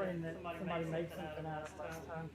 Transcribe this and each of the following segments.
remembering that somebody made something out of it last time.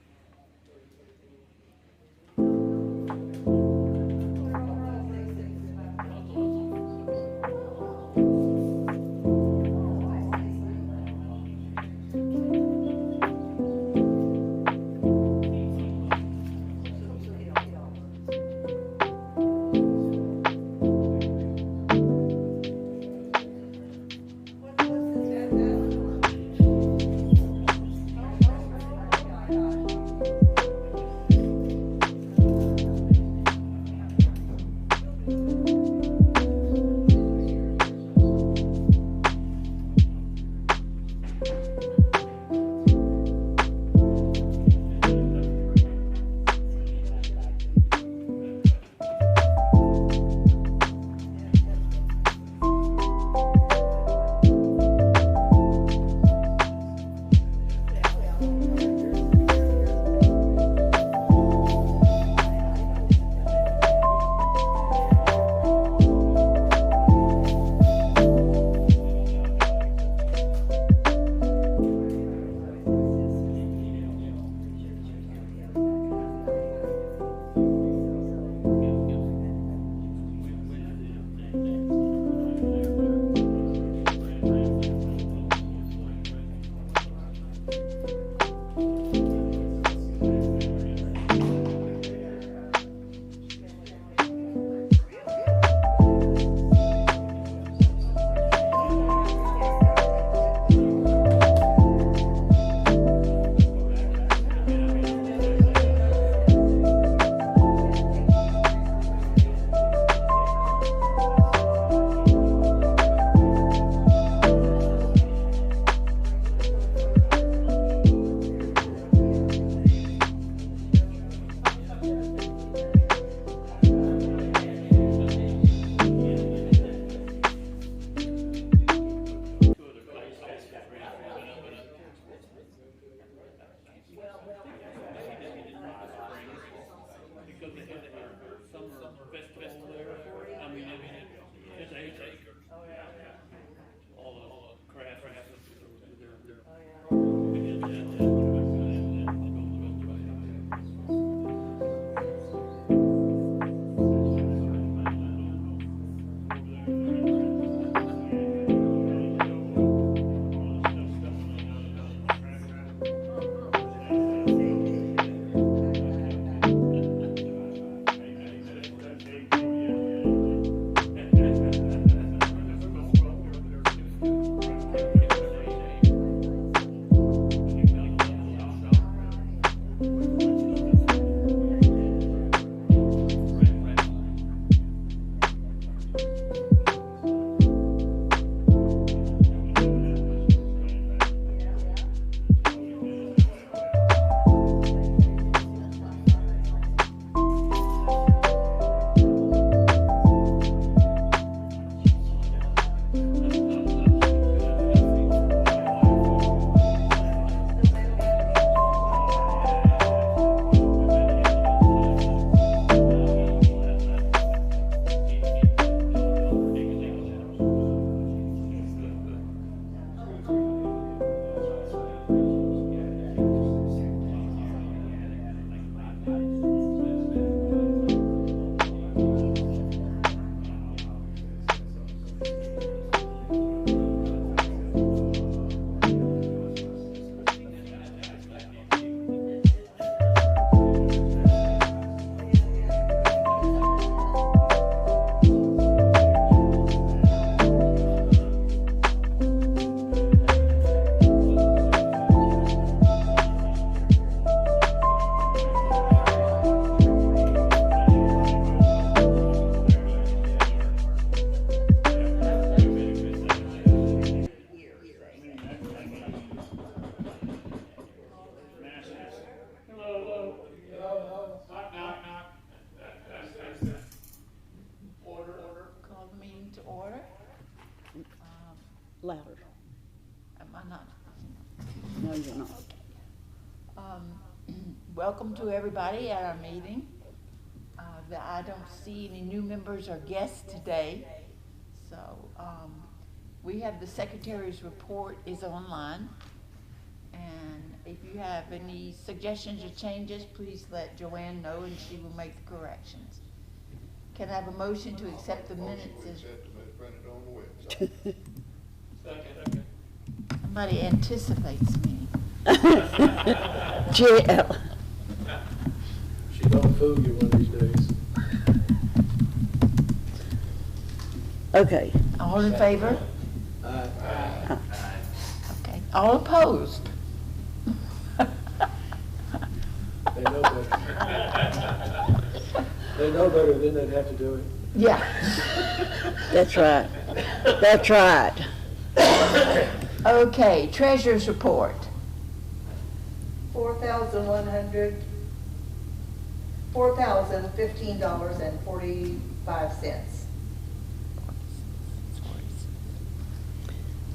Louder. Am I not? No, you're not. Welcome to everybody at our meeting. I don't see any new members or guests today. So we have the secretary's report is online. And you have any suggestions or changes, please let Joanne know and she will make the corrections. Can I have a motion to accept the minutes as Printed on the website. Second. somebody anticipates me? Jill. She don't fool you one of these days. Okay. All in favor? Aye. Okay. All opposed? They know better. They know better, then they'd have to do it. Yeah. That's right. That's right. Okay, treasurer's report. $4,015.45.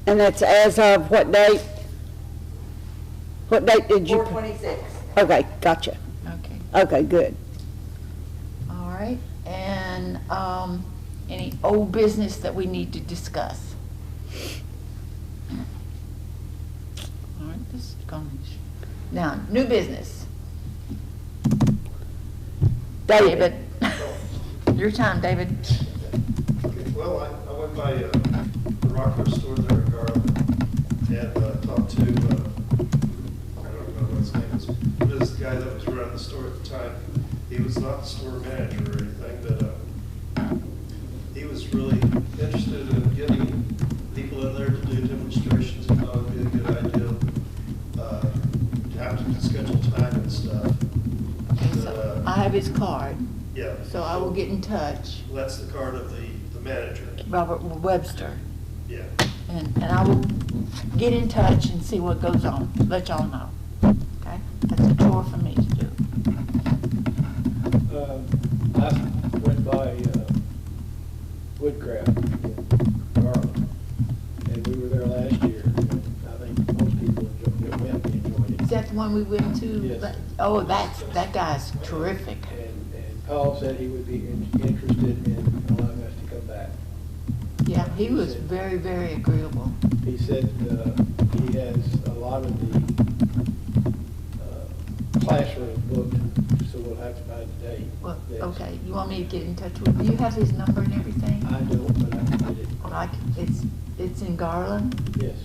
And that's as of what date? What date did you? 4/26. Okay, gotcha. Okay. Okay, good. All right, and, any old business that we need to discuss? All right, this is going, now, new business. David, your time, David. Okay, well, I went by the Rockford store there in Garland and talked to, I don't know what his name is, but it was the guy that was running the store at the time. He was not the store manager or anything, but he was really interested in getting people in there to do demonstrations and thought it'd be a good idea to have to schedule time and stuff. So I have his card, Yeah. so I will get in touch, Well, that's the card of the manager, Robert Webster, yeah. and I will get in touch and see what goes on, let y'all know. Okay? That's a chore for me to do. I went by Woodcraft in Garland, and we were there last year, and I think most people enjoyed it. Is that the one we went to? Yes. Oh, that guy's terrific. And Paul said he would be interested in allowing us to come back. Yeah, he was very, very agreeable. He said he has a lot of the classroom booked, so we'll have to find a date. Well, Yes. okay, you want me to get in touch with, do you have his number and everything? I don't, but I can get it. Well, it's in Garland? Yes.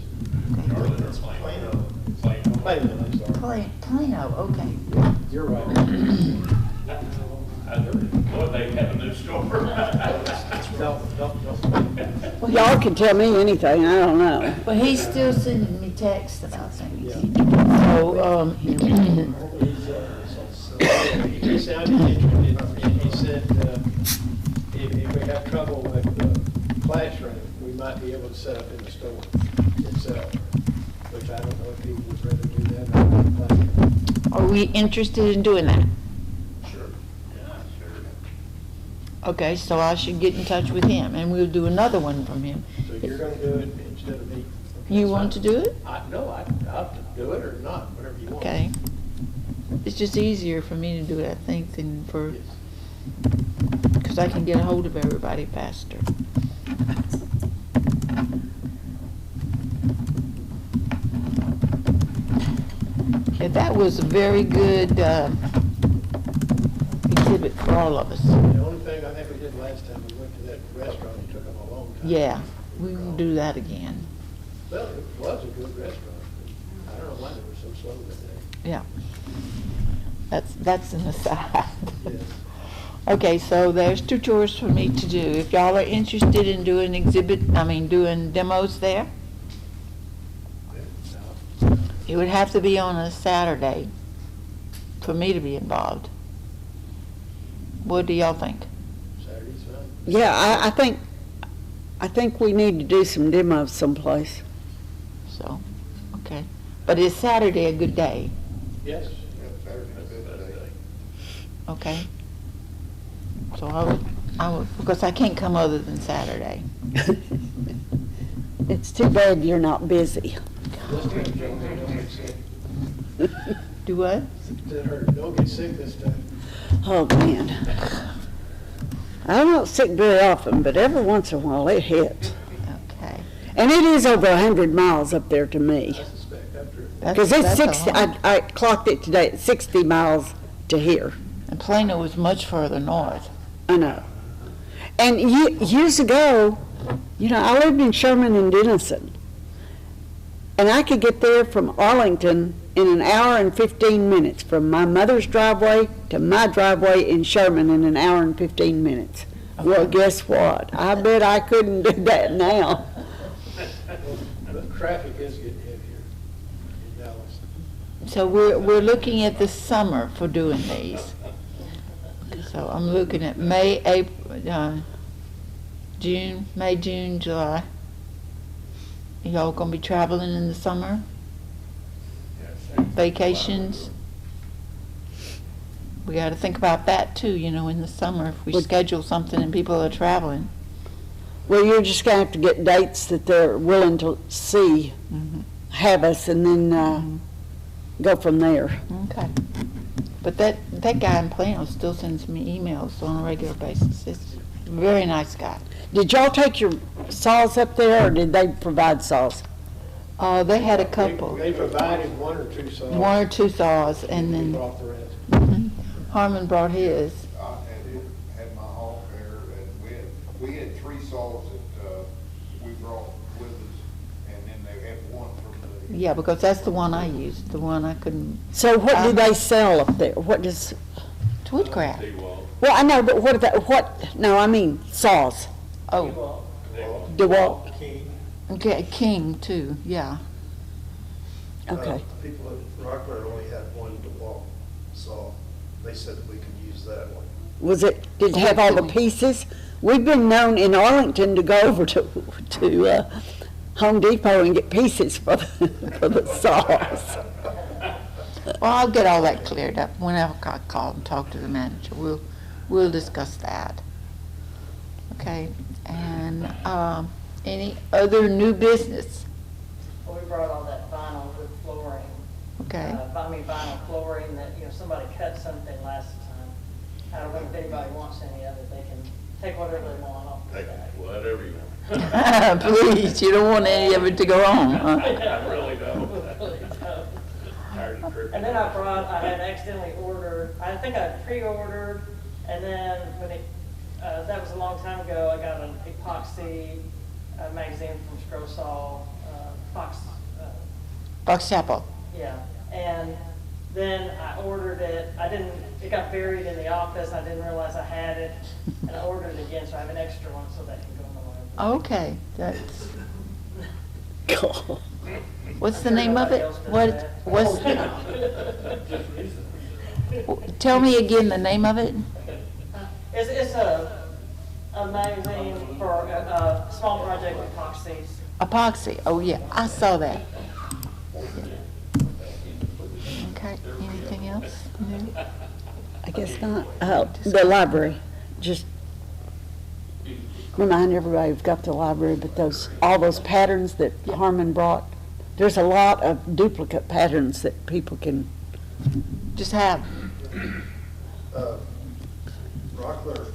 Okay. It's Plano. Plano, I'm sorry. Plano, okay. You're right. Boy, they have a new store. No. Well, Y'all can tell me anything, I don't know. But he's still sending me texts about things. Yeah. So, He sounded interested, and he said if we have trouble with the classroom, we might be able to set up in the store itself, which I don't know if people would rather do that or in the classroom. are we interested in doing that? Sure. Okay, so I should get in touch with him, and we'll do another one from him. So you're gonna do it instead of me? Okay, You that's want to fine. do it? No, I'll do it or not, whatever you want. Okay. It's just easier for me to do it, I think, than for, Yes. because I can get a hold of everybody faster. Yeah, that was a very good exhibit for all of us. The only thing I think we did last time, we went to that restaurant, it took them a long time. Yeah, we will do that again. Well, it was a good restaurant, but I don't know why they were so slow that day. Yeah. That's an aside. Yes. Okay, so there's 2 tours for me to do. If y'all are interested in doing doing demos there, it would have to be on a Saturday for me to be involved. What do y'all think? Saturday's fine. Yeah, I think we need to do some demos someplace. So, okay. But is Saturday a good day? Yes. Yeah, Saturday's a good day. Okay. So I would, because I can't come other than Saturday. It's too bad you're not busy. This time, Joan, don't get sick. Do what? Said her, don't get sick this time. Oh, man. I don't sick very often, but every once in a while it hits. Okay. And it is over 100 miles up there to me. I suspect after Because it's That's a 60, lot. I clocked it today at 60 miles to here. And Plano was much further north. I know. And years ago, you know, I lived in Sherman and Denison. And I could get there from Arlington in an hour and 15 minutes, from my mother's driveway to my driveway in Sherman in an hour and 15 minutes. Well, guess what? I bet I couldn't do that now. But traffic is getting heavier in Dallas. So we're looking at the summer for doing these. So I'm looking at May, April, June, May, June, July. Y'all gonna be traveling in the summer? Vacations? We gotta think about that too, you know, in the summer, if we Would- schedule something and people are traveling. Well, you're just gonna have to get dates that they're willing to see, have us, and then go from there. Okay. But that guy in Plano still sends me emails on a regular basis. It's a very nice guy. Did y'all take your saws up there, or did they provide saws? They had a couple, They provided one or two saws. one or two saws, and We then brought the rest. Harmon brought his. I had my home there, and we had three saws that, we brought with us, and then they had one from the. Yeah, because that's the one I used, the one I couldn't, So what do they sell up there? What does, it's woodcraft. well, I know, but no, I mean saws. Oh, DeWalt, okay, King too, yeah. okay. People at Rockler only had one DeWalt saw. They said that we could use that one. Did it have all the pieces? We've been known in Arlington to go over to Home Depot and get pieces for the saws. Well, I'll get all that cleared up whenever I call and talk to the manager. We'll discuss that. Okay, and any other new business? Well, we brought all that vinyl with flooring. Okay, Vinyl flooring that, you know, somebody cut something last time. I don't know if anybody wants any of it, they can take whatever they want off the Take back. whatever you want. please, you don't want any of it to go on, huh? I really don't. Tired of tripping. And then I had accidentally ordered, I think I pre-ordered, and then when that was a long time ago, I got an epoxy magazine from Scrollers, Box Chapel. yeah. And then I ordered it, it got buried in the office, I didn't realize I had it, and I ordered it again, so I have an extra one so that can go in the library. Okay, that's, God. what's the name of it? What's, tell me again the name of it? It's a magazine for a small project epoxies. Epoxy, oh yeah, I saw that. Okay, anything else new? I guess not. The library, just remind everybody we've got the library, but all those patterns that Harmon brought, there's a lot of duplicate patterns that people can, Just have, Rockler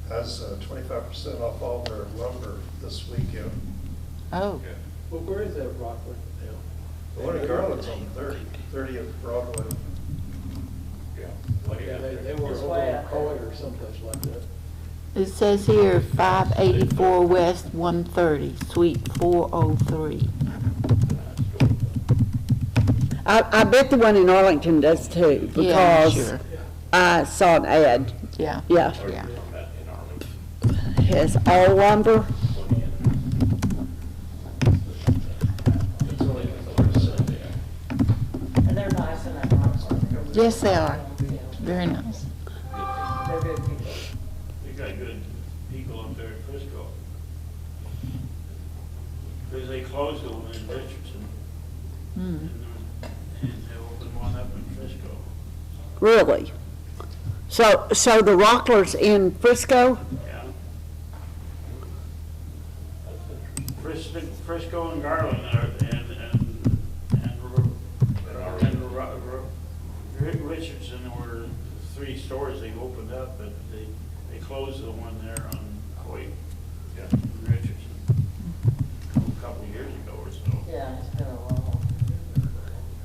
has 25% off all their lumber this weekend. oh, Well, where is that Rockford now? The one in Garland's on 30th Broadway. Yeah. Yeah, they were This over way, I on think. Coy or someplace like that. it says here 584 West 130, Suite 403. I bet the one in Arlington does too, Yeah, because sure. I saw an ad. Yeah, Yeah, yeah. it has all lumber. And they're nice in that box. Yes, they are. Very nice. They're good people. We got good people up there at Frisco. Because they closed the one in Richardson, Hmm. and they opened one up in Frisco. Really? So the Rocklers in Frisco? Yeah. Frisco and Garland are, Richardson were 3 stores they opened up, but they closed the one there on Coy, in Richardson, a couple years ago or so. Yeah, it's been a while.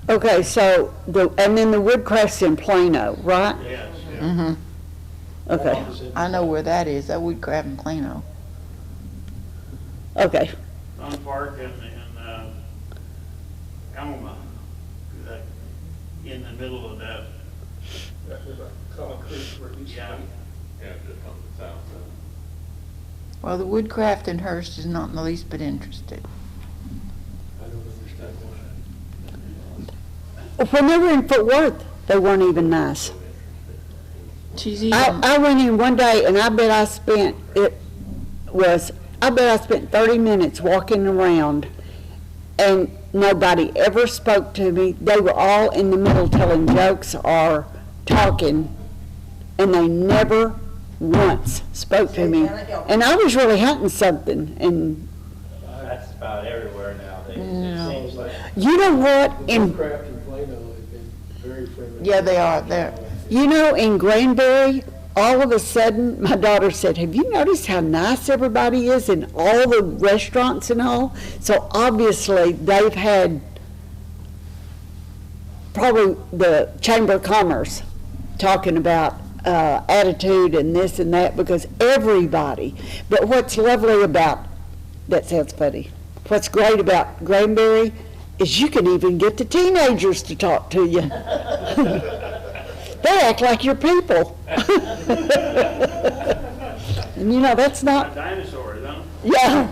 Okay, so and then the Woodcraft's in Plano, right? Yes, yeah. Mm-hmm. Okay, Opposite. I know where that is, that Woodcraft in Plano. okay. On Park in Alma, that, in the middle of that, yeah. Yeah, just on the south side. Well, the Woodcraft in Hearst is not in the least bit interested. I don't understand why. When they were in Fort Worth, they weren't even nice. She's even, I went in one day and I bet I spent 30 minutes walking around and nobody ever spoke to me. They were all in the middle telling jokes or talking, and they never once spoke to me. And I was really hunting something, and That's about everywhere nowadays. Yeah. It seems like. you know what? In Woodcraft in Plano have been very friendly. yeah, they are there. You know, in Granbury, all of a sudden, my daughter said, have you noticed how nice everybody is in all the restaurants and all? So obviously, they've had probably the Chamber of Commerce talking about attitude and this and that, because everybody, but what's lovely about, that sounds funny, what's great about Granbury is you can even get the teenagers to talk to you. They act like your people. And you know, that's not, Dinosaurs, huh? yeah.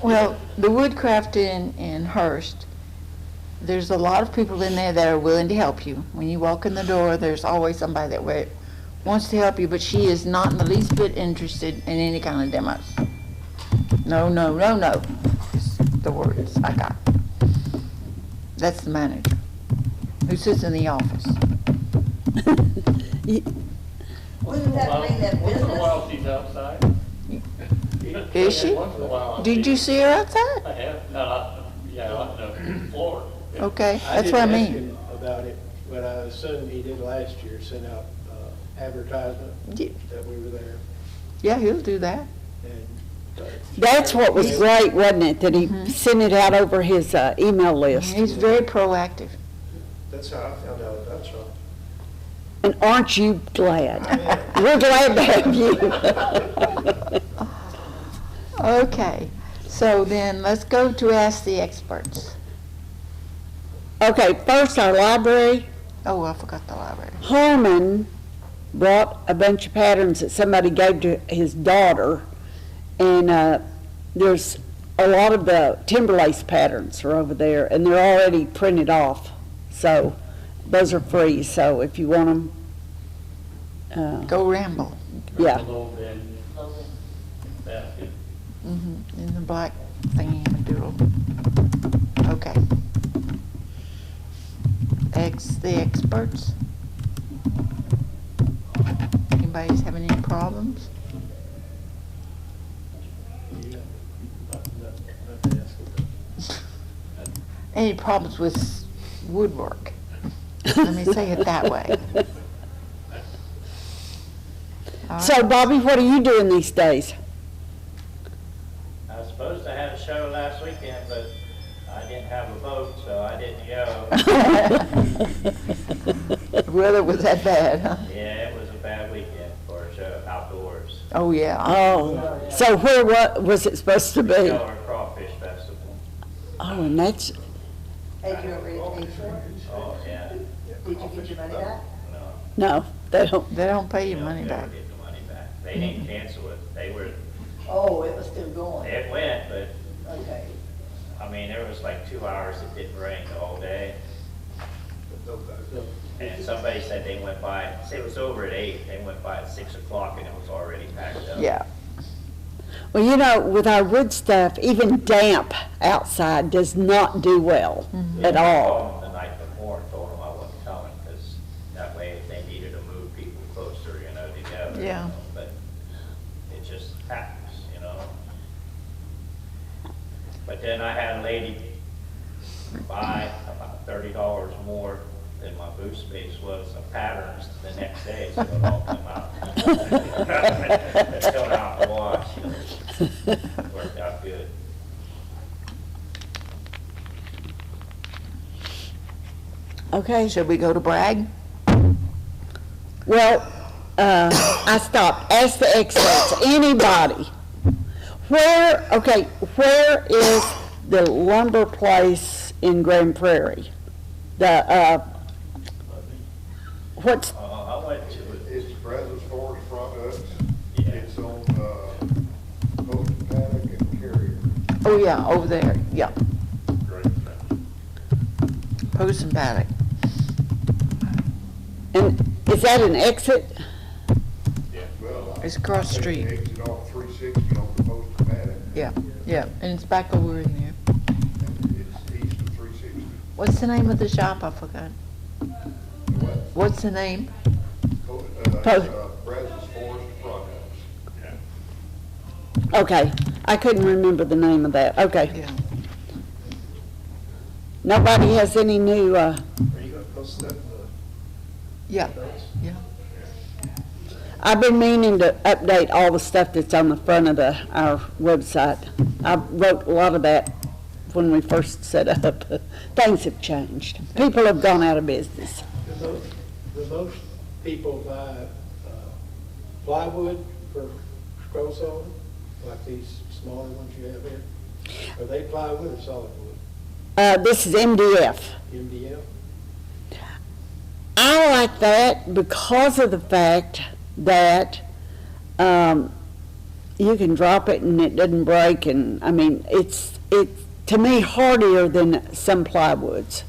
Well, the Woodcraft in Hearst, there's a lot of people in there that are willing to help you. When you walk in the door, there's always somebody that wants to help you, but she is not in the least bit interested in any kind of demos. No, no, no, no. It's the words I got. That's the manager, who sits in the office. Wouldn't that mean that Once in a business? while, she's outside. Is she? Once in a while. Did you see her outside? I have, yeah, on the floor. Okay, that's what I didn't ask mean. him about it, but I assume he did last year, sent out advertisement Yeah. that we were there. Yeah, he'll do that. And That's what was great, wasn't it, that he sent it out over his email list. He's very proactive. That's how I found out about y'all. And aren't you glad? We're glad to have you. Okay, so then let's go to Ask the Experts. Okay, first our library. Oh, I forgot the library. Harmon brought a bunch of patterns that somebody gave to his daughter, and there's a lot of the Timberlace patterns are over there, and they're already printed off, so those are free. So if you want them, Go Ramble, yeah. Low bin basket. in the black thingy-madoodle. Okay. Ask the Experts. Anybody's having any problems? yeah, not to ask him. Any problems with woodwork? Let me say it that way. All So right. Bobby, what are you doing these days? I was supposed to have a show last weekend, but I didn't have a boat, so I didn't go. The weather was that bad, huh? Yeah, it was a bad weekend for a show outdoors. Oh, yeah. Oh, so what was it supposed to be? Miller Crawfish Festival. Oh, and that's, Had you ever eaten before? Oh, yeah. Did you get your money back? No, no, they don't. They don't pay you they'll money never back. get the money back. They didn't cancel it. They were, Oh, it was still going. it went, but, Okay. I mean, there was like 2 hours it didn't rain the whole day. So, And somebody said they went by, it was over at 8, they went by at 6 o'clock and it was already packed up. Yeah. Well, you know, with our wood stuff, even damp outside does not do well at I all. called them the night before and told them I wasn't coming, because that way if they needed to move people closer, together. Yeah. But it just happens, But then I had a lady buy about $30 more than my booth space was of patterns the next day, so it all come out. It's still out to wash. Worked out good. Okay. Should we go to Bragg? Well, I stopped, asked the experts, anybody, where is the lumber place in Grand Prairie? What's, I went to it. It's Brazos Forest Products. Yeah. It's on, Post Paddock and Carrier. Oh, yeah, over there, yeah, Great. Post and Paddock. and is that an exit? Well, It's across the street. Exit off 360 on the Post Paddock, Yeah, yeah, and it's back over in there. and it's east of 360. What's the name of the shop? I forgot. What? What's the name? Brazos Forest Products. Okay, I couldn't remember the name of that, okay. Yeah. Nobody has any new, Are you gonna post that in Yeah, the notes? yeah. I've been meaning to update all the stuff that's on the front of our website. I wrote a lot of that when we first set up. Things have changed. People have gone out of business. Do most people buy plywood for scroll sawing, like these smaller ones you have here? Are they plywood or solid wood? This is MDF. MDF? I like that because of the fact that you can drop it and it doesn't break, and I mean it's to me hardier than some plywoods,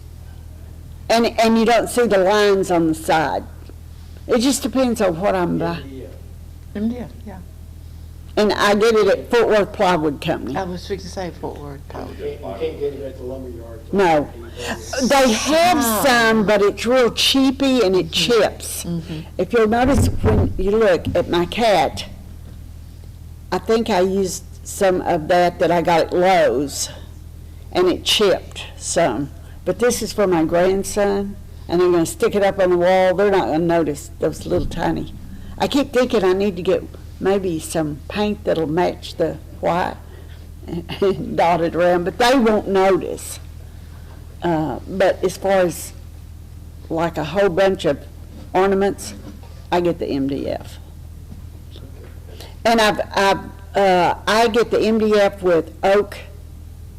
and you don't see the lines on the side. It just depends on what I'm buying, MDF. Yeah. and I get it at Fort Worth Plywood Company. I was fixing to say Fort Worth. You can't get it at the lumber yard. No. They have some, but it's real cheapy and it chips. If you'll notice when you look at my cat, I think I used some of that I got at Lowe's, and it chipped some. But this is for my grandson, and I'm gonna stick it up on the wall. They're not gonna notice those little tiny. I keep thinking I need to get maybe some paint that'll match the white and dot it around, but they won't notice. But as far as like a whole bunch of ornaments, I get the MDF. And I get the MDF with oak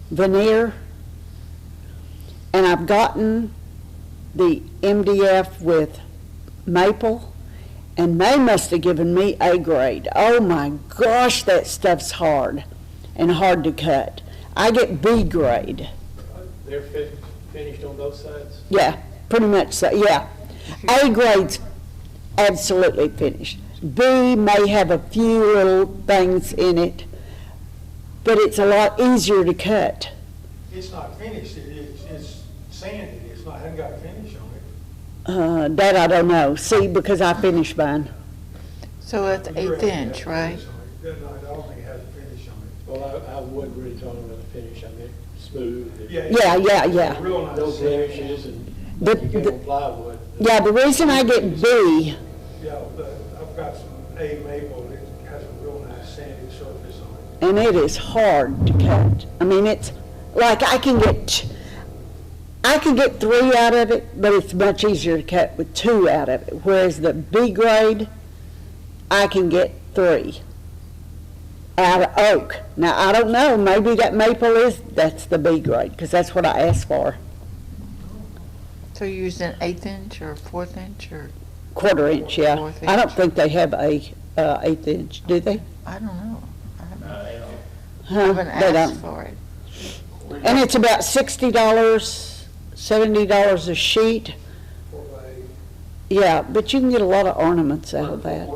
veneer, and I've gotten the MDF with maple, and they must have given me A grade. Oh my gosh, that stuff's hard and hard to cut. I get B grade. They're finished on both sides? Yeah, pretty much so, yeah. A grade's absolutely finished. B may have a few little things in it, but it's a lot easier to cut. It's not finished, it's sanded, it's not, hasn't got a finish on it. That I don't know. See, because I finished mine. So it's But you're 1/8 right, inch, it has a right? finish on it. I don't think it has a finish on it. Well, I wasn't really talking about the finish, I meant smooth. Yeah. Real nice. No blemishes and The- you get the- on plywood. Yeah, the reason I get B, Yeah, I've got some A maple, it has a real nice sandy surface on it. and it is hard to cut. I mean, it's like I can get 3 out of it, but it's much easier to cut with 2 out of it. Whereas the B grade, I can get 3 out of oak. Now, I don't know, maybe that maple that's the B grade, because that's what I asked for. So you're using 1/8 inch or 1/4 inch or, 1/4 inch, yeah. 1/4 I don't inch. think they have a 1/8 inch, do they? I don't know. I Huh, haven't they asked don't. for it. And it's about $60, $70 a sheet. Yeah, but you can get a lot of ornaments out of that.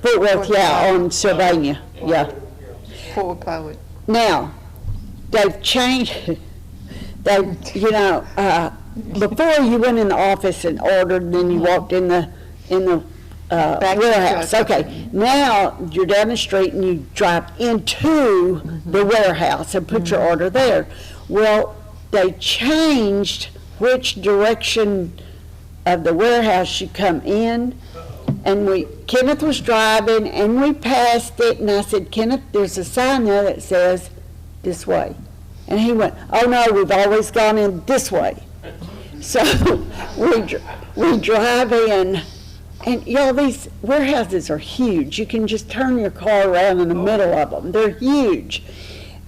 Fort Worth, yeah, on Sylvania, yeah. Fort Worth plywood. Now, they've changed, before you went in the office and ordered, then you walked in the Back to the warehouse. truck. Okay, now you're down the street and you drive into the warehouse and put your order there. Well, they changed which direction of the warehouse you come in. And Kenneth was driving and we passed it, and I said, Kenneth, there's a sign there that says this way. And he went, oh no, we've always gone in this way. So we drive in, and y'all, these warehouses are huge. You can just turn your car around in the middle of them. They're huge.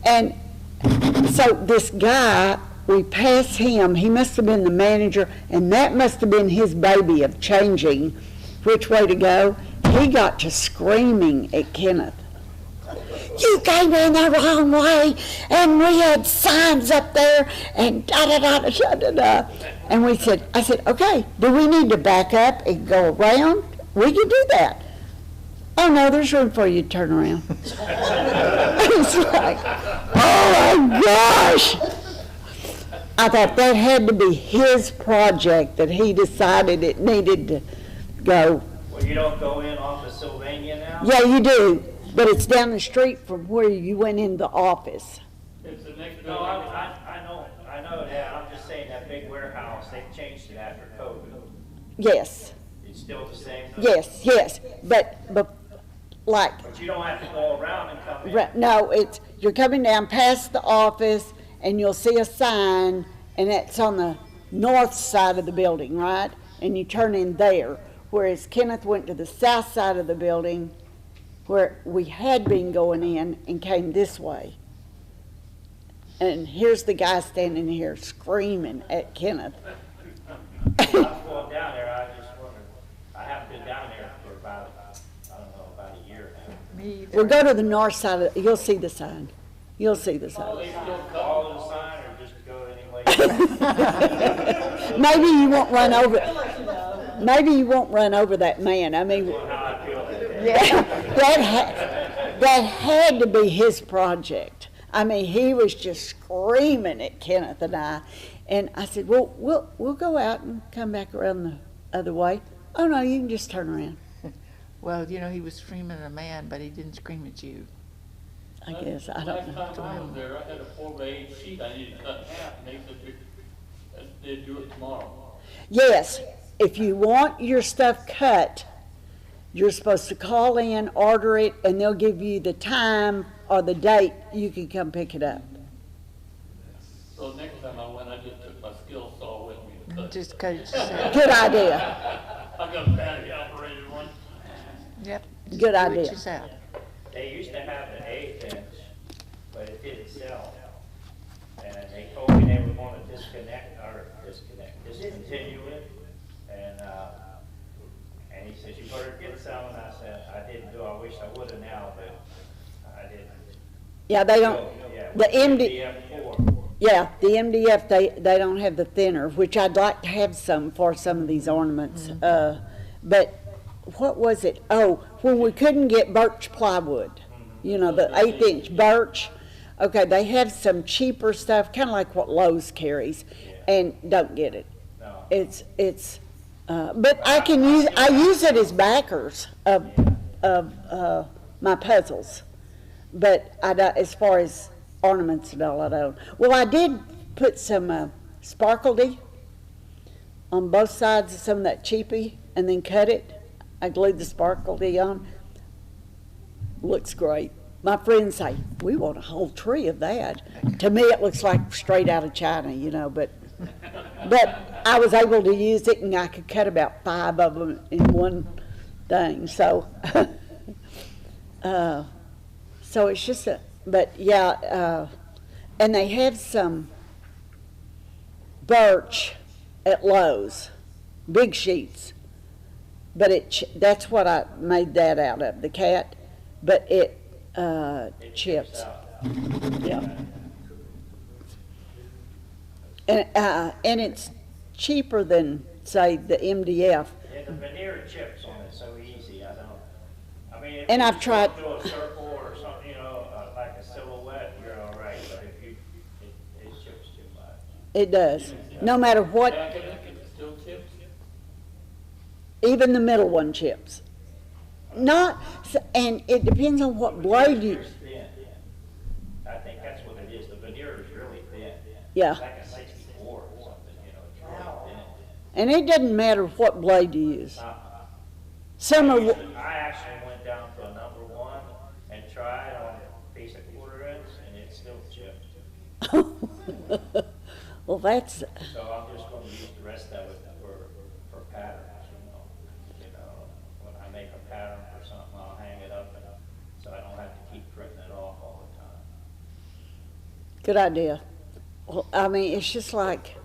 And so this guy, we pass him, he must have been the manager, and that must have been his baby of changing which way to go. He got to screaming at Kenneth. You came in the wrong way, and we had signs up there, and da-da-da-da-da-da-da. And I said, okay, do we need to back up and go around? We can do that. Oh, no, there's room for you to turn around. It's like, oh my gosh. I thought that had to be his project that he decided it needed to go. Well, you don't go in off of Sylvania now? Yeah, you do, but it's down the street from where you went in the office. It's the next No, building. I know that. I'm just saying that big warehouse, they've changed it after COVID. Yes, It's still the same? yes, but like, But you don't have to go around and come in. no, you're coming down past the office and you'll see a sign, and that's on the north side of the building, right? And you turn in there, whereas Kenneth went to the south side of the building where we had been going in and came this way. And here's the guy standing here screaming at Kenneth. I was going down there, I just wondered, I haven't been down there for about, I don't know, about a year now. Me We'll either. go to the north side you'll see the sign. You'll see the sign. Follow the sign or just go anyway? Maybe you won't run over, I'll let you know. maybe you won't run over that man. I mean, How I feel today. that had to be his project. I mean, he was just screaming at Kenneth and I. And I said, well, we'll go out and come back around the other way. Oh, no, you can just turn around, Well, you know, he was screaming at a man, but he didn't scream at you. I guess. I Last don't know. time I was there, I had a 4x8 sheet I needed to cut in half, and they said they'd do it tomorrow. Yes, if you want your stuff cut, you're supposed to call in, order it, and they'll give you the time or the date you can come pick it up. So next time I went, I just took my skill saw with me to cut. Just cut it yourself. Good idea. I got a battery operated one. Yep. just Good do it idea. yourself. They used to have an 1/8 inch, but it didn't sell. And they told me they were going to discontinue it. And he said, you better get some. And I said, I didn't do, I wish I would have now, but I didn't. Yeah, they don't, Yeah, the MD, DF4. yeah, the MDF, they don't have the thinner, which I'd like to have some for some of these ornaments. But what was it? Oh, when we couldn't get birch plywood, you know, the 1/8 inch birch. Okay, they have some cheaper stuff, kind of like what Lowe's carries, and don't get it. No. But I use it as backers of my puzzles. But I don't, as far as ornaments and all, I don't. Well, I did put some sparkledy on both sides of some of that cheapy and then cut it. I glued the sparkledy on. Looks great. My friends say, we want a whole tree of that. To me, it looks like straight out of China, you know, but I was able to use it, and I could cut about 5 of them in one thing. So, so it's just but yeah, and they have some birch at Lowe's, big sheets. But that's what I made that out of, the cat. But it chips. Yeah. And it's cheaper than, say, the MDF. Yeah, the veneer chips on it so easy. I mean, if And you I've tried- do a circle or something, you know, like a silhouette, you're all right. But if it chips too much. It does. No matter what, Back in it, it still chips. even the middle one chips. And it depends on what blade you, Veneer's thin. I think that's what it is. The veneer is really thin. yeah. It's like a 64 or something, you know, it's really thin. And it doesn't matter what blade you use. Uh-uh. Some are, I actually went down to a number 1 and tried on a piece of 1/4 inch, and it still chipped. well, that's, So I'm just going to use the Good idea. Well, I mean, it's just like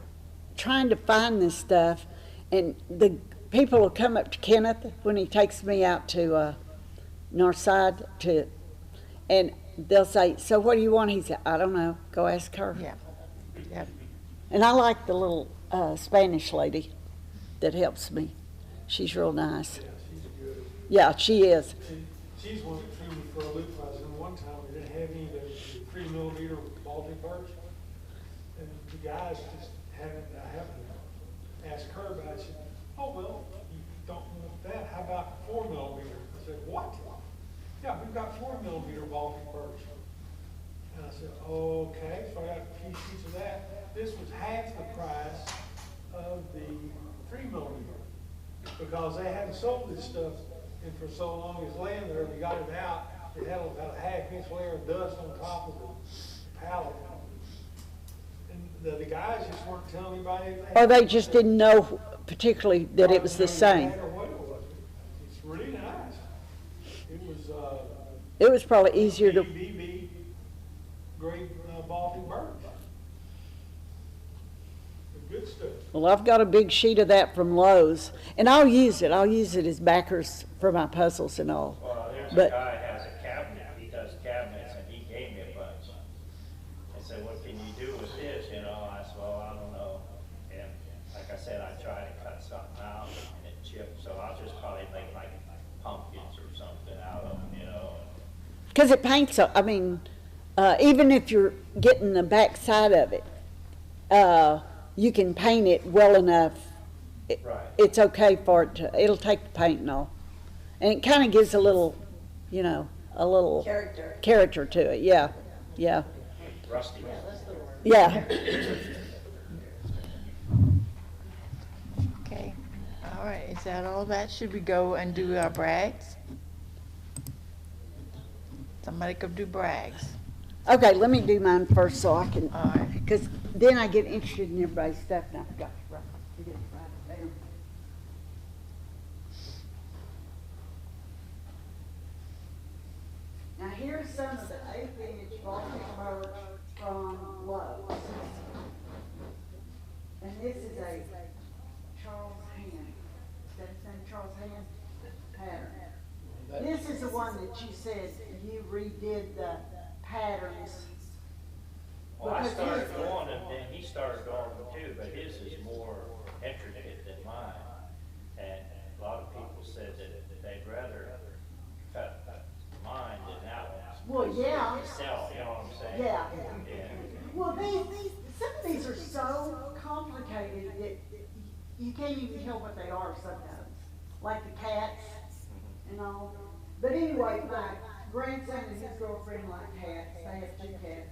trying to find this stuff, and the people will come up to Kenneth when he takes me out to Northside and they'll say, "So what do you want?" He said, "I don't know. Go ask her." Yeah. Yep. And I like the little Spanish lady that helps me. She's real nice. Yeah, she's good. Yeah, she is. She's one that threw me for a loop. I was in one time, we didn't have any of the 3mm Baltic birch. And the guys just haven't, I happened to ask her about it. She said, "Oh, well, you don't want that. How about 4mm?" I said, "What?" "Yeah, we've got 4mm Baltic birch." And I said, "Okay." So I got a few sheets of that. This was half the price of the 3mm because they hadn't sold this stuff and for so long it's laying there. We got it out. It had about a half-inch layer of dust on top of the pallet. And the guys just weren't telling anybody anything. Or they just didn't know particularly that it was the same. No matter what it was. It's really nice. It was, It was probably easier to, BB grade Baltic birch. The good stuff. well, I've got a big sheet of that from Lowe's, and I'll use it. I'll use it as backers for my puzzles and all. Well, there's But- a guy has a cabinet, he does cabinets, and he gave me a bunch. I said, "What can you do with this?" You know, I said, "Well, I don't know." And like I said, I tried to cut something out and it chipped, so I'll just probably make like pumpkins or something out of them, you know. Because it paints, I mean, even if you're getting the back side of it, you can paint it well enough. Right. It's okay for it to, it'll take the paint and all. And it kind of gives a little, you know, a little character to it, yeah, yeah, Rusty. yeah. Okay. All right. Is that all that? Should we go and do our brags? Somebody could do brags. Okay, let me do mine first so I can, All right. because then I get interested in everybody's stuff and I forgot to forget to write it down. Now here's some of the 8-inch Baltic birch from Lowe's. And this is a Charles Hand. Is that the same Charles Hand pattern? This is the one that you said you redid the patterns. Well, I Because started his- going and then he started going too, but his is more intricate than mine. And a lot of people said that they'd rather cut mine than that one. Well, yeah. To sell, you know what I'm saying? Yeah. Yeah. Well, some of these are so complicated that you can't even tell what they are sometimes, like the cats and all. But anyway, my grandson and his girlfriend like cats. They have 2 cats.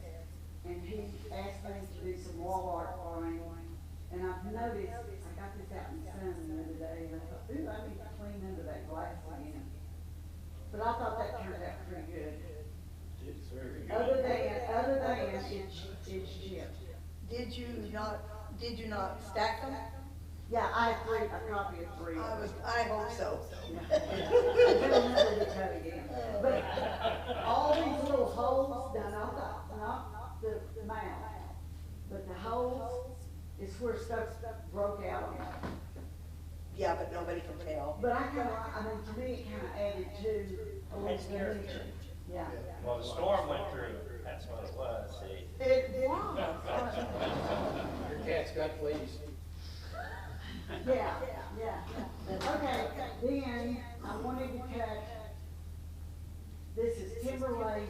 And he asked me to do some wall art for him. And I've noticed, I got this out in the sun the other day, and I thought, ooh, I need to clean under that glass again. But I thought that turned out pretty good. It's very good. Other than it's chipped. Did you not stack them? Yeah, I have a copy of 3. I hope so. I do remember to cut again. But all these little holes, now not the mouth, but the holes is where stuff broke out. Yeah, but nobody can tell. But I mean, to me, it kind of added to a little character. Yeah. Well, the storm went through, that's what it was, see? It was. Your cat's got fleas. Yeah, yeah. Okay, then I wanted to cut, this is timber lace,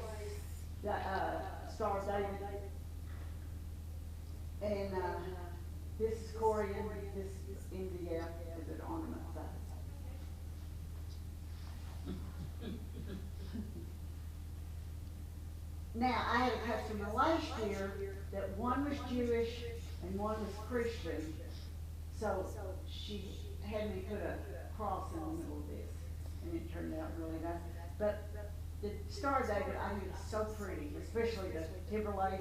the, Star of David. And, this is Corian, this is MDF, is an ornament size. Now, I had a customer last year that one was Jewish and one was Christian. So she had me put a cross in the middle of this, and it turned out really nice. But the Star of David, I think is so pretty, especially the timber lace.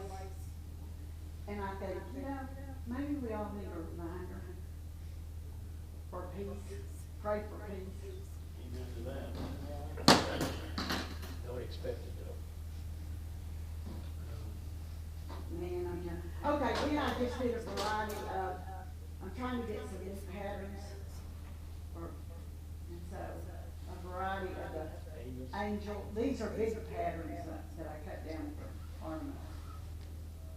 And I think, you know, maybe we all need a reminder for peace, pray for peace. Amen to that. Don't expect it though. man, I'm here. Okay, then I just did a variety of, I'm trying to get some new patterns, and so, a variety of the angel, these are bigger patterns that I cut down for ornaments.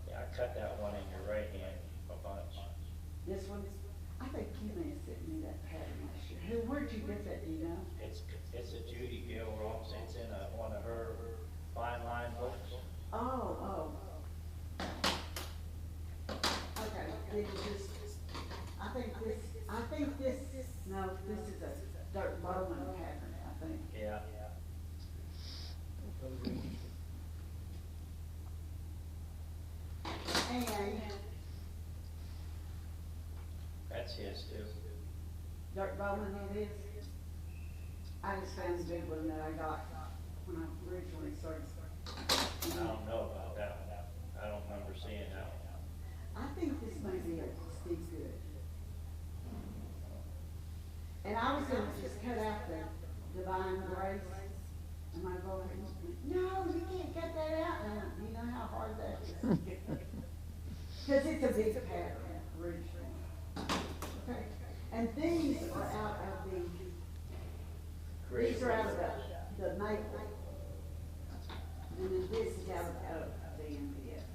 Yeah, I cut that one in your right hand a bunch. This one, I think you may have sent me that pattern last year. Where'd you get that, do you know? It's a Judy Gill Ross, it's in one of her fine line books. Oh. Okay, then just, I think this, no, this is a Dirk Bowman pattern, I think. Yeah. And That's his too. Dirk Bowman it is. I just found the big one that I got when I originally started. I don't know about that one. I don't remember seeing that one. I think this may be a Steve Good. And I was gonna just cut out the Divine Grace. And my boyfriend was like, no, you can't cut that out. And I went, you know how hard that is? Because it's a big pattern originally. Okay. And these are out of these are out of the maple. And then this is out of the MDF.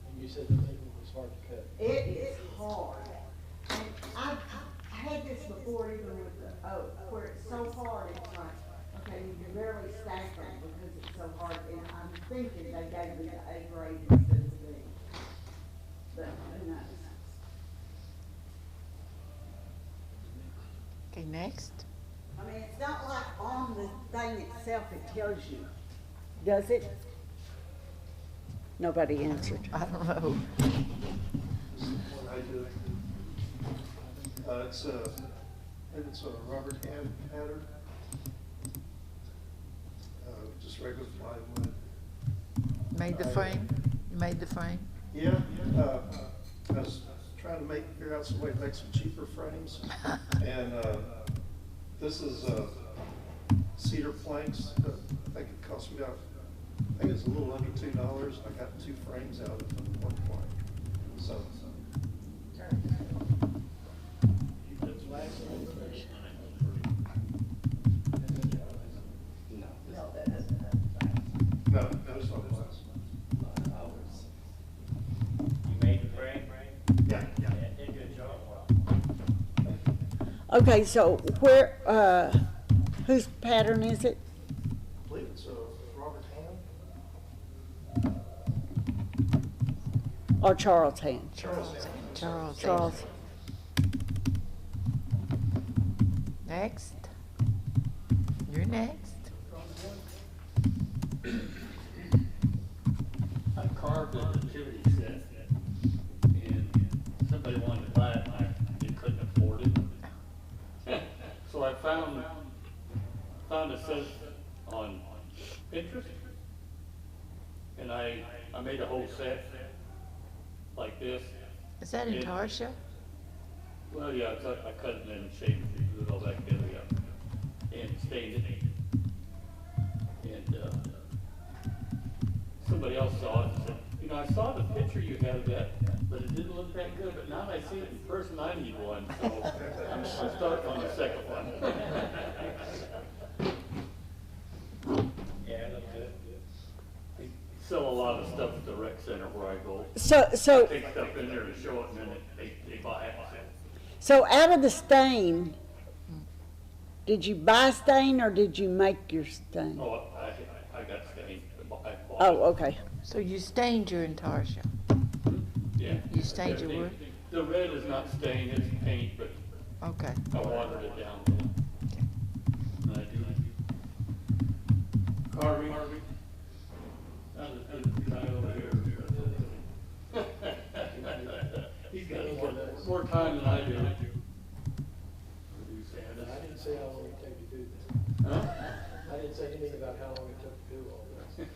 And you said the maple was hard to cut. It is hard. And I had this before even with the oak, where it's so hard, it's like, okay, you can barely stack them because it's so hard. And I'm thinking they gave me the A grade instead of the B. But who knows? Okay, next. I mean, it's not like on the thing itself it tells you. Does it? Nobody answered. I don't know. What I do. It's a rubber hand pattern. Just regular plywood. Made the frame? You made the frame? Yeah, I was trying to figure out some way to make some cheaper frames. And this is cedar planks. I think it cost me about, I think it's a little under $2. I got 2 frames out of one plank. So. No, it's not glass. You made the frame? Yeah. Yeah, did a good job. Okay, so where, whose pattern is it? I believe it's Robert Ham. Or Charles Hand? Charles. Charles. Next. You're next. I carved a nativity set, and somebody wanted to buy it, and they couldn't afford it. So I found a set on Pinterest, and I made a whole set like this. Is that in Yeah. Tarsha? Well, yeah, I cut it in shape, do it all back together, yeah, and stained it. And somebody else saw it and said, you know, I saw the picture you had of that, but it didn't look that good, but now that I see it in person, I need one, so I'm starting on the second one. Yeah, it looked good. They sell a lot of stuff at the rec center where I go. So Take stuff in there and show it, and then they buy it. So out of the stain, did you buy stain or did you make your stain? Oh, I got stained. I bought Oh, it. okay. So you stained your Tarsha. Yeah. You stained your wood? The red is not stained, it's paint, but Okay. I watered it down. And I do carving. Not as good as the guy over here. He's got more time than I do. I didn't say how long it took to do that. Huh? I didn't say anything about how long it took to do all this.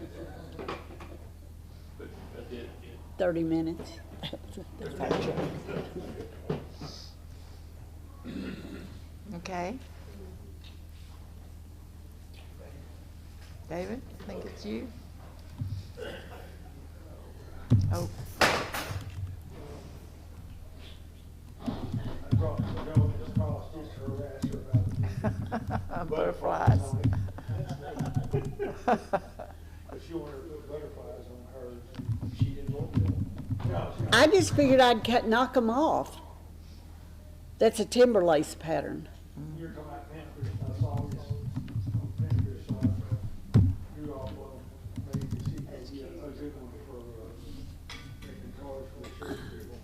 But I did. 30 minutes. Okay. David, I think it's you. Oh, harass her about Butterflies. on it. That's neat. But she wanted to put butterflies on hers, and she didn't want to. No, she- I just figured I'd knock them off. That's a timber lace pattern. You're talking about Pancreas, I saw this on Pancreas, so I drew off one, maybe to see if it'd be a good one for, making cars for the church people.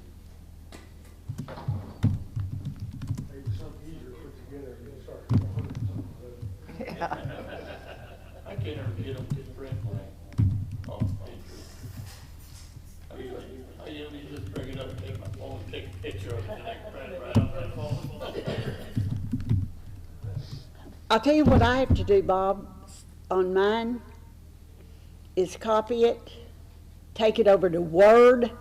Maybe something easier to put together, and you'll start with 100 something, but I can't ever get them to print blank off picture. I usually just bring it up, take my phone, take a picture of it, and I can print it right on my phone. I'll tell you what I have to do, Bob, on mine, is copy it, take it over to Word.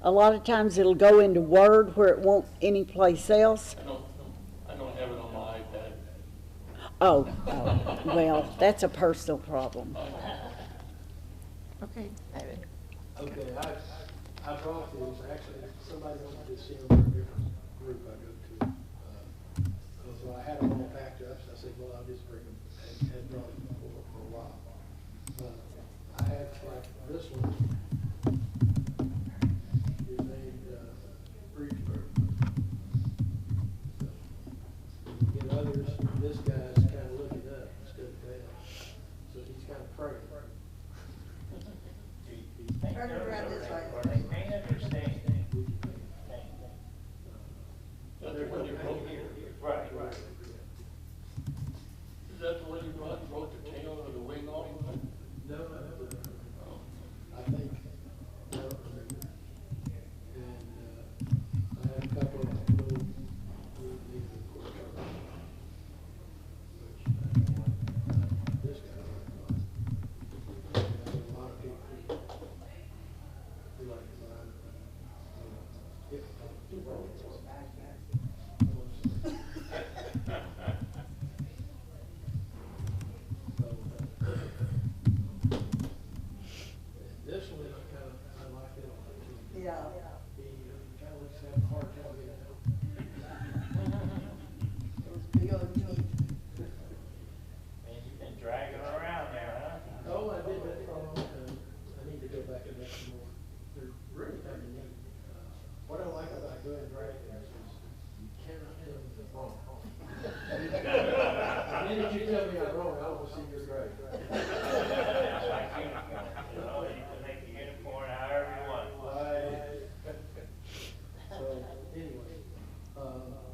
A lot of times it'll go into Word where it won't anyplace else. I don't have it on my iPad. Oh, well, that's a personal problem. Okay, David. Okay, I brought these, actually, somebody wanted to see them for a different group I go to. So I had them all packed up, so I said, well, I'll just bring them, and had brought them for a while. I have like this one, is named Breedsburg. So, get others, this guy's kind of looking up instead of down, so he's kind of praying. Turn it around this way. Are they painted or stained? That's the one you wrote here. Right. Is that the one you wrote the tail or the wing on? No, I think, no, and, I had a couple of little things of course, which, this guy, a lot of people who like mine. If, this one, I like it a lot too. Yeah. He kind of looks to have a hard time getting out. Those big old teeth. Man, you've been dragging her around there, huh? Oh, I did that for a long time. I need to go back and make some more. They're really kind of neat. What I like about good dragons is you cannot tell them they're wrong. The minute you tell me I'm wrong, I will see your drag. It's like uniform, you know, you can make the uniform however you want. So, anyway,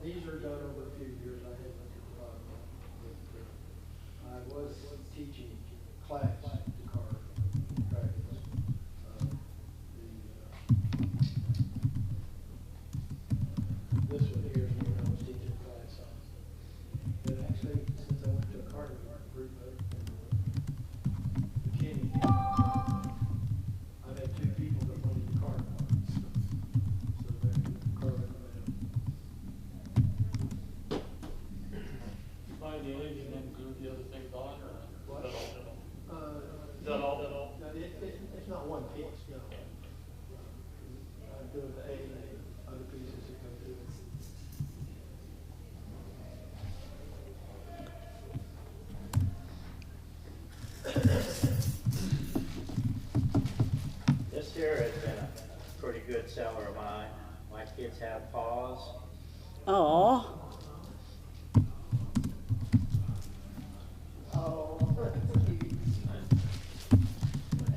these are done over a few years. I had looked at a lot of them. I was teaching class to carve dragons. This one here is when I was teaching class on. But actually, since I went to a carving group out in Kenny, I've had two people that wanted to carve. So they're carving them out. Find the image and then glue the other things on, or What? is that all? Is that all? No, it's not one piece, no. I'm doing the other pieces that come through. This here has been a pretty good seller of mine. My kids have paws. Oh, Oh.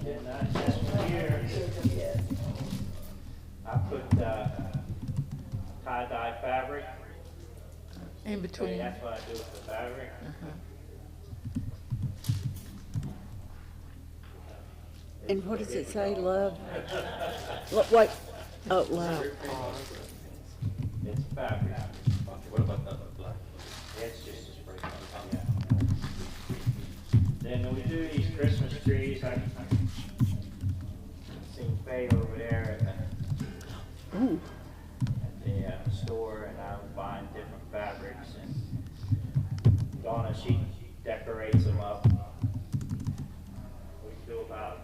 And this one here, Yes. I put tie-dye fabric. In I mean, between. that's what I do with the fabric. and what does it say, love? Wait, oh, love. It's fabric. What about the black? It's just a spray paint, yeah. Then we do these Christmas trees. I seen Faye over there Ooh, at the store, and I'm buying different fabrics. And Donna, she decorates them up. We do about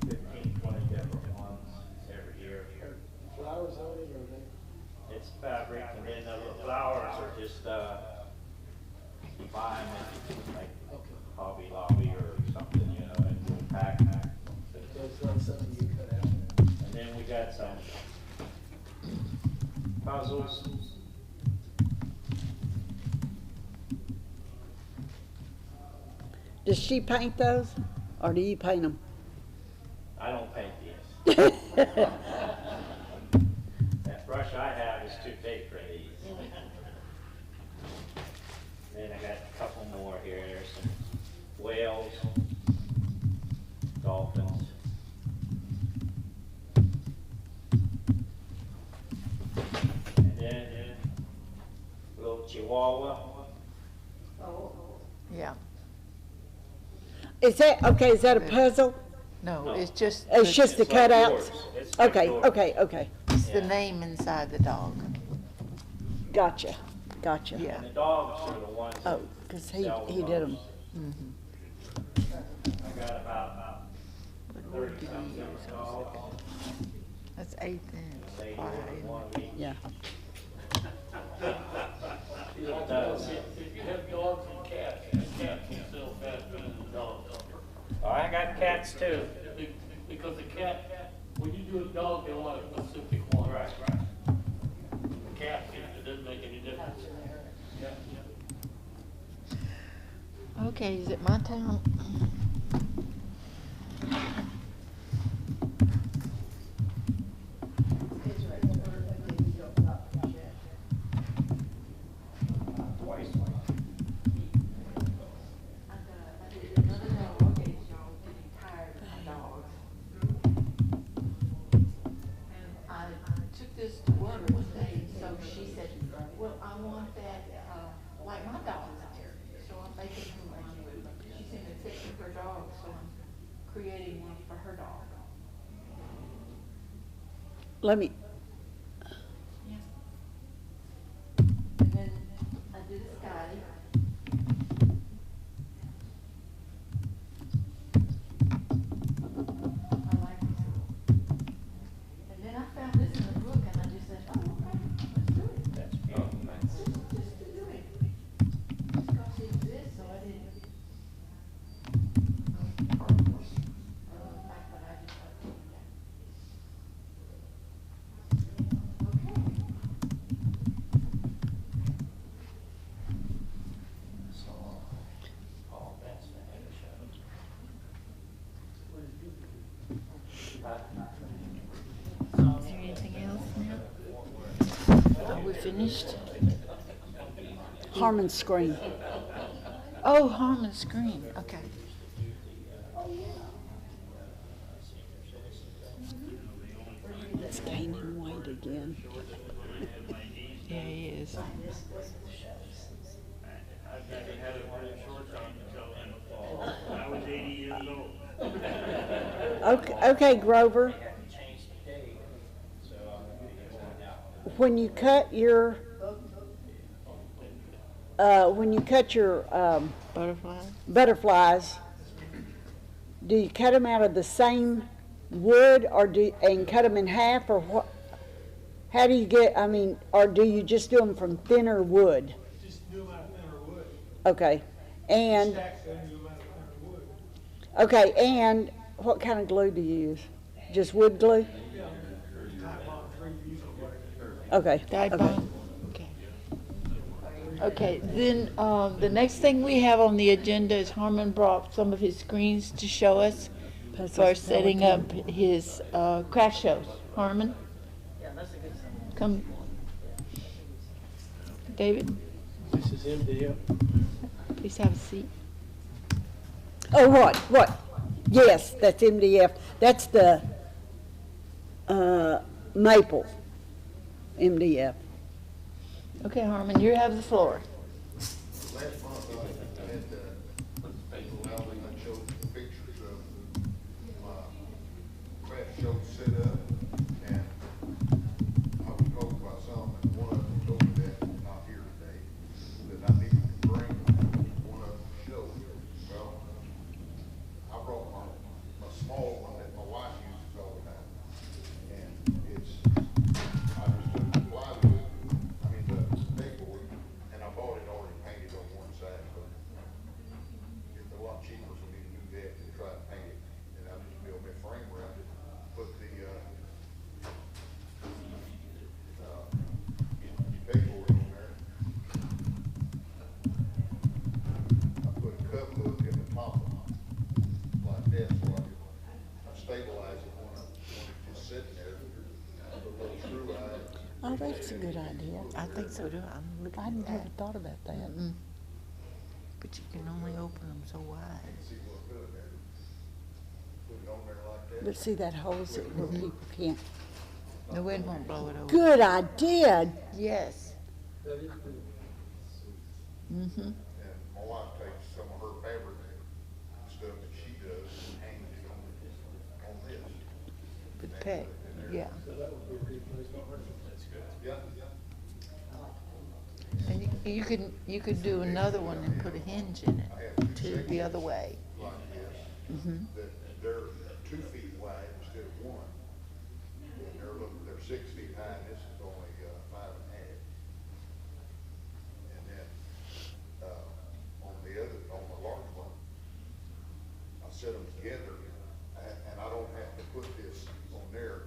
15, 20 different ones every year. Flowers on it, or they? It's fabric, and then the flowers are just, buy them at, like, Hobby Lobby or something, you know, and we'll pack. So it's not something you cut out. And then we got some puzzles. Does she paint those, or do you paint them? I don't paint these. That brush I have is too big for these. Then I got a couple more here. There's some whales, dolphins. And then a little chihuahua. Yeah. Is that, okay, is that a puzzle? No, it's just. It's just the It's like cutouts? yours. It's like Okay, yours. okay. It's the Yeah. name inside the dog. Gotcha. Yeah. And the dogs are the ones that Oh, because he sell the did them. most. I got about 30 something dogs. That's 1/8 inch. Say wide. one of each. Yeah. It does. If you have dogs and cats, the cats can sell faster than the dogs. Oh, I got cats too. Because the cat, when you do a dog, they want a specific one. Right. The cat, it doesn't make any difference. Okay, is it my turn? Twice. I took this to work one day, so she said, well, I want that, like my dog's there. So I'm making her one. She's in a picture for her dog, so I'm creating one for her dog. Let me, And then I did Scotty. I like this. And then I found this in the book and I just said, oh, okay, let's do it. That's beautiful. Just to do it. Just because it exists, so I didn't. Back when I just thought, okay. So, all that's the head of show. Is there anything else now? Are we finished? Harmon's screen. Oh, Harmon's screen, okay. It's gaining weight again. Yeah, he is. I've never had a pair of shorts on until in the fall. I was 80 years old. Okay, Grover, They haven't changed the date, so I'm gonna be going out. when you cut your, Butterfly? butterflies, do you cut them out of the same wood or and cut them in half, or what? How do you get, or do you just do them from thinner wood? Just do them out of thinner wood. Okay, and, Stack them, do them out of thinner wood. okay, and what kind of glue do you use? Just wood glue? Yeah, type on 3 usually. Okay, Dyed okay. bond? Okay. Okay, then, the next thing we have on the agenda is Harmon brought some of his screens to show us for setting up his, craft shows. Harmon, Yeah, that's a good sign. come. David, This is MDF. please have a seat. Oh, what? Yes, that's MDF. That's the, maple MDF. Okay, Harmon, you have the floor. Last month, I had, allowed me to show the pictures of my craft show set up, and I was told by some, and one of them told me that, not here today, that I needed to bring one of them to show. Well, I brought my small one that my wife uses all the time, and it's, I just took the plywood That's a good idea. I think so too. I'm looking I at never that. thought about that. Mm. But you can only open them so wide. See what's good there. Put it on there like that. But see, that holds it where people can't. The wind won't blow it over. Good idea. Yes. That is good. Mm-hmm. And my wife takes some of her fabric stuff that she does and hangs it on this. But pay, yeah. So that would be a good place to order. That's good. Yeah. And you could do another one and put a hinge in it too, the other way. Like this. Mm-hmm. That they're 2 feet wide instead of 1. And they're 6 feet high, and this is only 5 and a half. And then, on the large one, I set them together, and I don't have to put this on there,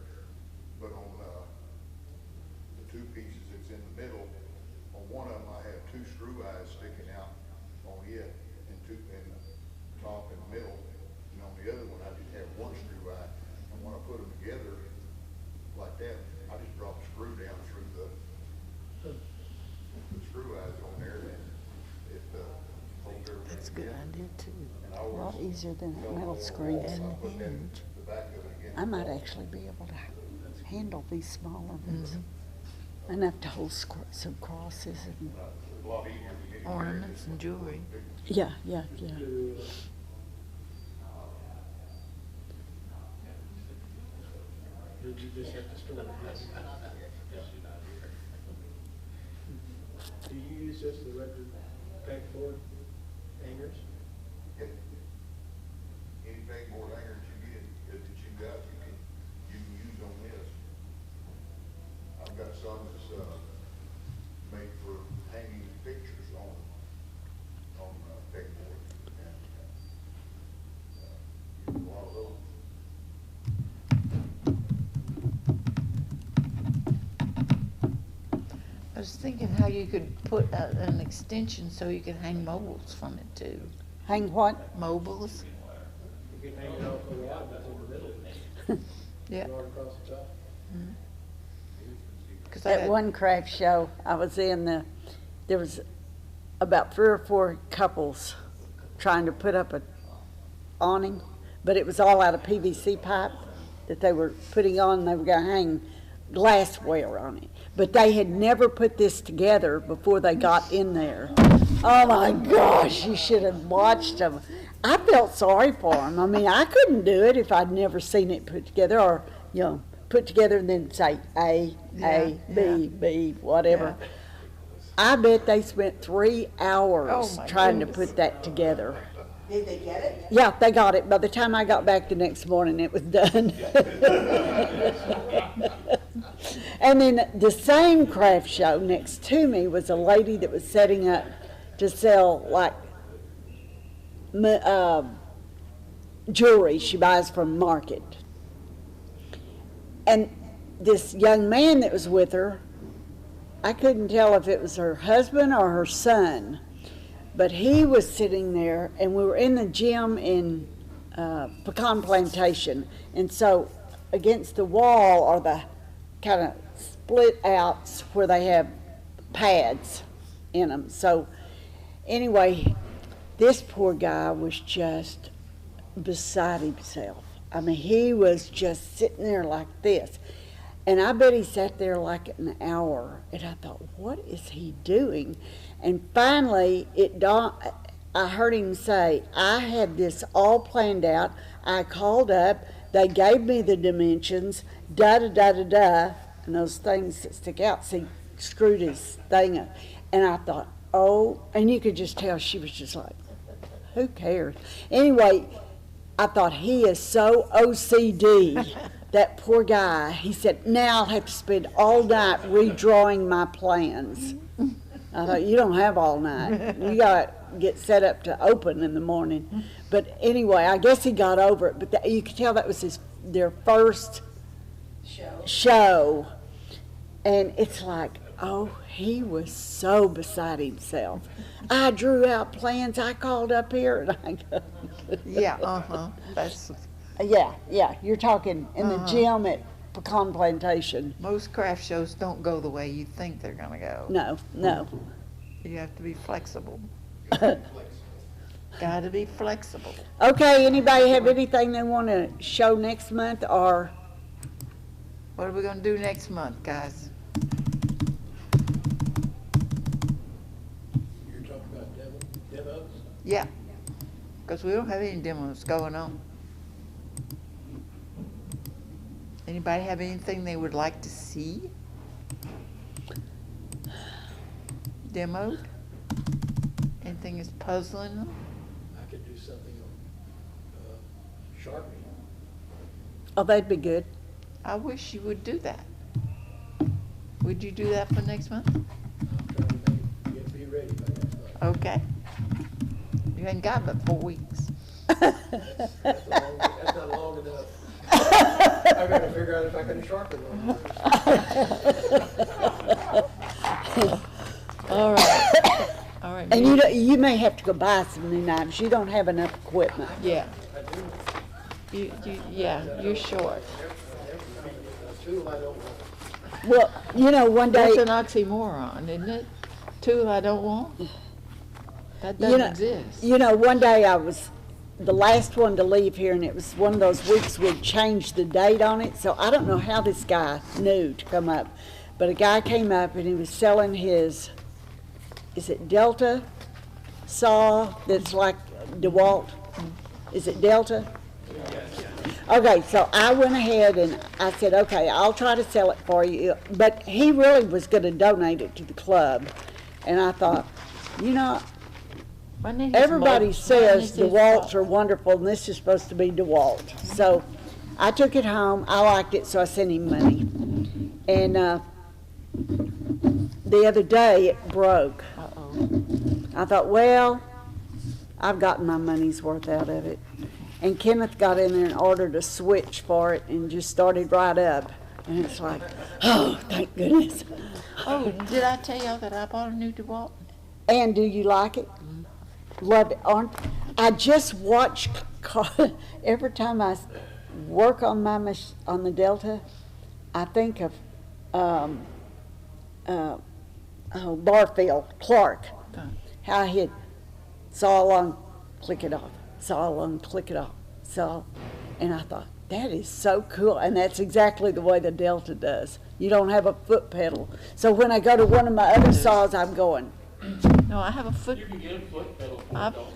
but on, the 2 pieces that's in the middle, on one of them I have 2 screw eyes sticking out on it, and in the top and middle, and on the other one I just have 1 screw eye. And when I put them together like that, I just drop a screw down through the screw eyes on there, and it holds everything. That's a good idea too. And I A lot always easier than tell metal them, screws. I And put that, hinge. the back of it against I might the wall. actually be able to handle these smaller ones. Enough to hold some crosses and, It's a lot easier to get it Ornaments and jewelry. yeah. Did you just have to store it? Do you use just the record backboard hangers? Any pegboard hangers you get, that you got, you can use on this. I've got some that's, made for hanging pictures on pegboard. And, use a lot of those. I was thinking how you could put an extension so you could hang mobiles from it too. Hang what? Mobiles? You can hang it off the rod that's in the middle. Yeah. Rod across the top. 'Cause At one craft show I was in, there was about 3 or 4 couples trying to put up a awning, but it was all out of PVC pipe that they were putting on, and they were gonna hang glassware on it. But they had never put this together before they got in there. Oh my gosh, you should have watched them. I felt sorry for them. I mean, I couldn't do it if I'd never seen it put together, or, put together and then say A, B, B, whatever. I bet they spent 3 hours Oh, my trying to goodness. put that together. Did they get it? Yeah, they got it. By the time I got back the next morning, it was done. And then the same craft show next to me was a lady that was setting up to sell jewelry she buys from market. And this young man that was with her, I couldn't tell if it was her husband or her son, but he was sitting there, and we were in the gym in Pecan Plantation, and so against the wall are the kind of split outs where they have pads in them. So anyway, this poor guy was just beside himself. I mean, he was just sitting there like this. And I bet he sat there like an hour. And I thought, what is he doing? And finally, I heard him say, I had this all planned out. I called up. They gave me the dimensions, da-da-da-da-da, and those things that stick out. See, screwed his thing up. And I thought, oh, and you could just tell she was just like, who cares? Anyway, I thought, he is so OCD, that poor guy. He said, now I'll have to spend all night redrawing my plans. I thought, you don't have all night. You got to get set up to open in the morning. But anyway, I guess he got over it. But you could tell that was their first show. And it's like, oh, he was so beside himself. I drew out plans. I called up here, and I go. Yeah, that's Yeah, you're talking in the gym pecan plantation. Most craft shows don't go the way you think they're gonna go. No, no. You have to be flexible. Gotta be flexible. Okay, anybody have anything they want to show next month, or? What are we gonna do next month, guys? You're talking about demos? Yeah, because we don't have any demos going on. Anybody have anything they would like to see demoed? Anything that's puzzling them? I could do something on sharpening. Oh, that'd be good. I wish you would do that. Would you do that for next month? I'm trying to be ready by next month. Okay. You ain't got but 4 weeks. That's not long enough. I gotta figure out if I can sharpen one. All right. All right. And you may have to go buy some new knives. You don't have enough equipment. Yeah. Yeah, you're short. Tool I don't want. Well, you know, one day, That's an oxymoron, isn't it? Tool I don't want? That you doesn't know, exist. one day I was the last one to leave here, and it was one of those weeks we'd changed the date on it. So I don't know how this guy knew to come up, but a guy came up and he was selling his, is it Delta saw that's like DeWalt? Is it Delta? Okay, so I went ahead and I said, okay, I'll try to sell it for you. But he really was going to donate it to the club. And I thought, you know, everybody says DeWalt's are wonderful, and this is supposed to be DeWalt. So I took it home. I liked it, so I sent him money. And the other day, it broke. I thought, well, I've gotten my money's worth out of it. And Kenneth got in there and ordered a switch for it and just started right up. And it's like, oh, thank goodness. Oh, did I tell y'all that I bought a new DeWalt? And do you like it? Love it. I just watch, every time I work on on the Delta, I think of Barfield, Clark, how he'd saw along, click it off, saw along, click it off, and I thought, that is so cool, and that's exactly the way the Delta does. You don't have a foot pedal. So when I go to one of my other saws, I'm going. No, I have a foot. You can get a foot pedal for it, don't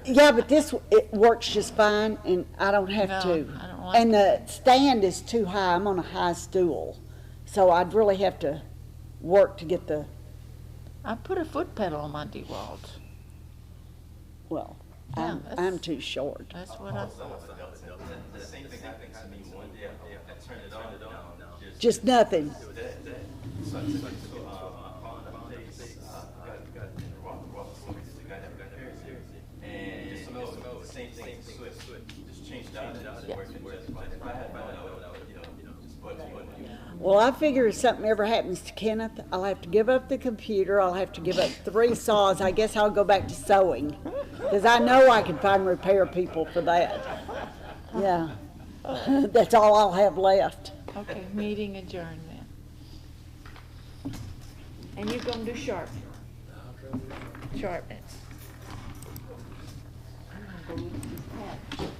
you? Yeah, but it works just fine, and I don't have No, to. I don't like And the stand is too high. I'm on a high stool, so I'd really have to work to get the, I put a foot pedal on my DeWalt. well, Yeah, I'm too short. That's what I The same thing happened to me one day. I turned it on, Just nothing. So I took it to a place, got the guy that repairs it, and just know the same thing, switch, just changed out, it worked just fine. If I had known, I would, just button. Well, I figure if something ever happens to Kenneth, I'll have to give up the computer. I'll have to give up 3 saws. I guess I'll go back to sewing, because I know I can find repair people for that. Yeah, that's all I'll have left. Okay, meeting adjourned then. And you're gonna do sharpening? Sharpening. I'm gonna go look at this patch.